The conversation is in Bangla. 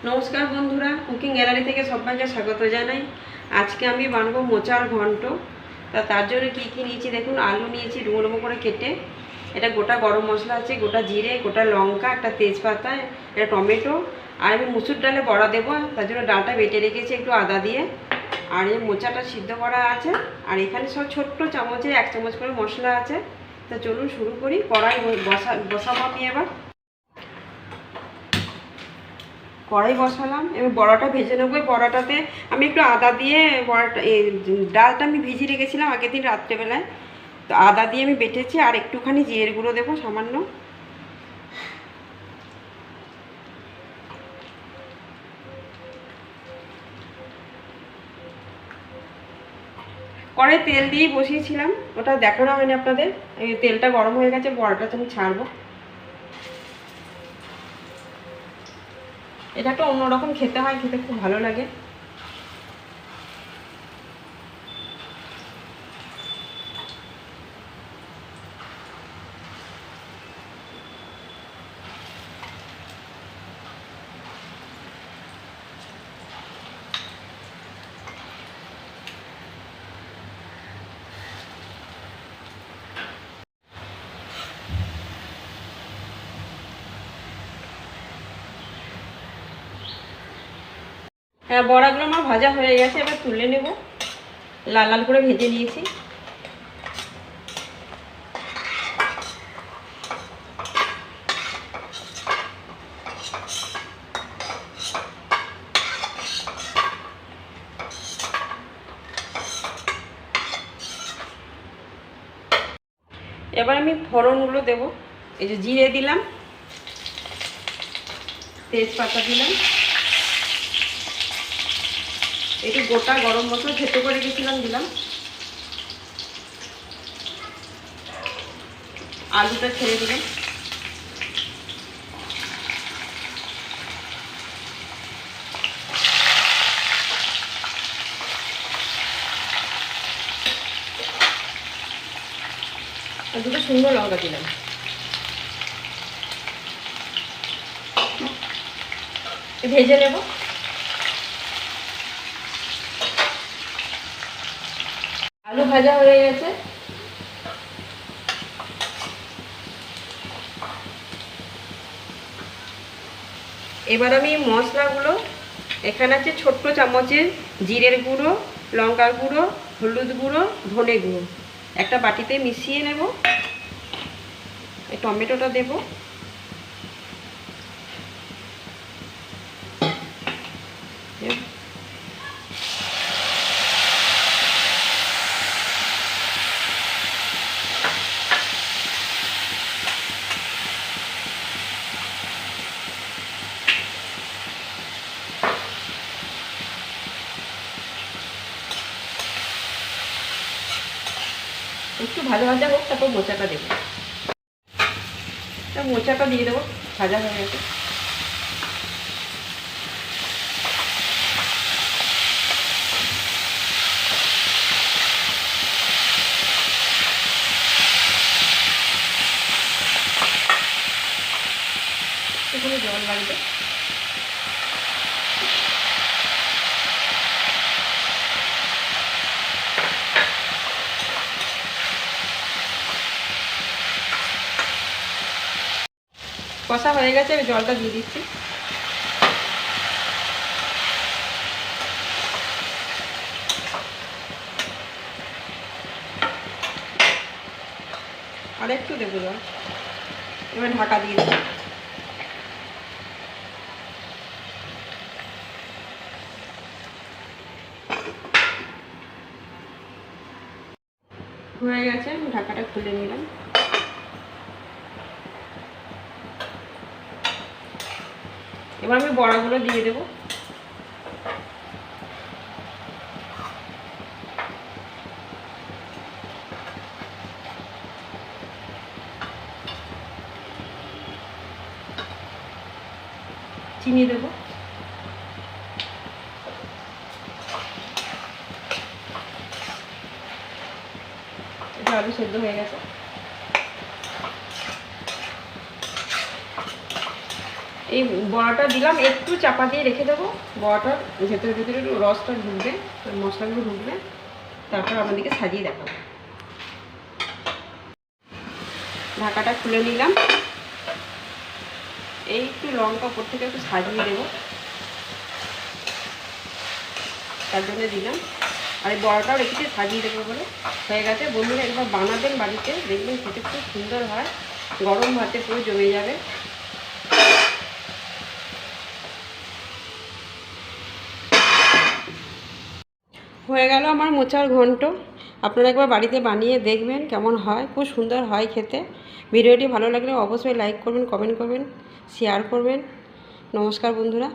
নমস্কার বন্ধুরা, কুকিং গ্যালারি থেকে সবাইকে স্বাগত জানাই। আজকে আমি বানাবো মোচার ঘন্ট। তার জন্য কী কী নিয়েছি দেখুন। আলু নিয়েছি ডুমো ডুমো করে কেটে, এটা গোটা গরম মশলা আছে, গোটা জিরে, গোটা লঙ্কা, একটা তেজপাতা, এটা টমেটো, আর আমি মুসুর ডালে বড়া দেবো, তার জন্য ডালটা বেটে রেখেছি একটু আদা দিয়ে। আর এই মোচাটা সিদ্ধ করা আছে, আর এখানে সব ছোট্ট চামচে 1 চামচ করে মশলা আছে। তা চলুন শুরু করি। কড়াই বসাবো আমি এবার। কড়াই বসালাম, এবার বড়াটা ভেজে নেবো। বড়াটাতে আমি একটু আদা দিয়ে ডালটা আমি ভিজিয়ে রেখেছিলাম আগের দিন রাত্রেবেলায়, তো আদা দিয়ে আমি বেটেছি, আর একটুখানি জিরের গুঁড়ো দেবো সামান্য। কড়াই তেল দিয়েই বসিয়েছিলাম, ওটা দেখানো হয়নি আপনাদের। এই তেলটা গরম হয়ে গেছে, বড়াটা আমি ছাড়বো। এটা একটা অন্যরকম খেতে হয়, খেতে খুব ভালো লাগে। হ্যাঁ, বড়াগুলো আমার ভাজা হয়ে গেছে, এবার তুলে নেব। লাল লাল করে ভেজে নিয়েছি। এবার আমি ফোড়নগুলো দেব। এই যে জিরে দিলাম, তেজপাতা দিলাম, একটু গোটা গরম মশলা থেতো করে রেখেছিলাম দিলাম, আলুটা ছেড়ে দিলাম, আর দুটো সুন্দর লঙ্কা দিলাম। ভেজে নেব। আলু ভাজা হয়ে গেছে, এবার আমি মশলাগুলো, এখানে আছে ছোট্ট চামচের জিরের গুঁড়ো, লঙ্কার গুঁড়ো, হলুদ গুঁড়ো, ধনে গুঁড়ো, একটা বাটিতে মিশিয়ে নেব। এই টমেটোটা দেব, একটু ভাজা ভাজা হোক, তারপর মোচাটা দেবো। মোচাটা দিয়ে দেবো, ভাজা হয়ে গেছে। এখানে জল লাগবে। কষা হয়ে গেছে, আমি জলটা দিয়ে দিচ্ছি। আর একটু দেবো জল, এবার ঢাকা দিয়ে দেবো। হয়ে গেছে, ঢাকাটা খুলে নিলাম। এবার আমি বড়াগুলো দিয়ে দেবো। চিনি দেবো, এটা আলু সেদ্ধ হয়ে গেছে। এই বড়াটা দিলাম, একটু চাপা দিয়ে রেখে দেবো, বড়াটার ভেতরে ভেতরে একটু রসটা ঢুকবে, মশলাগুলো ঢুকবে, তারপর আপনাদেরকে সাজিয়ে দেখাবো। ঢাকাটা খুলে নিলাম, এই একটু লঙ্কা উপর থেকে একটু সাজিয়ে দেবো, তার জন্য দিলাম। আর এই বড়াটাও রেখেছি সাজিয়ে দেবো বলে। হয়ে গেছে বন্ধুরা, একবার বানাবেন বাড়িতে, দেখবেন খেতে খুব সুন্দর হয়, গরম ভাতে পুরো জমে যাবে। হয়ে গেল আমার মোচার ঘন্ট। আপনারা একবার বাড়িতে বানিয়ে দেখবেন কেমন হয়, খুব সুন্দর হয় খেতে। ভিডিওটি ভালো লাগলে অবশ্যই লাইক করবেন, কমেন্ট করবেন, শেয়ার করবেন। নমস্কার বন্ধুরা।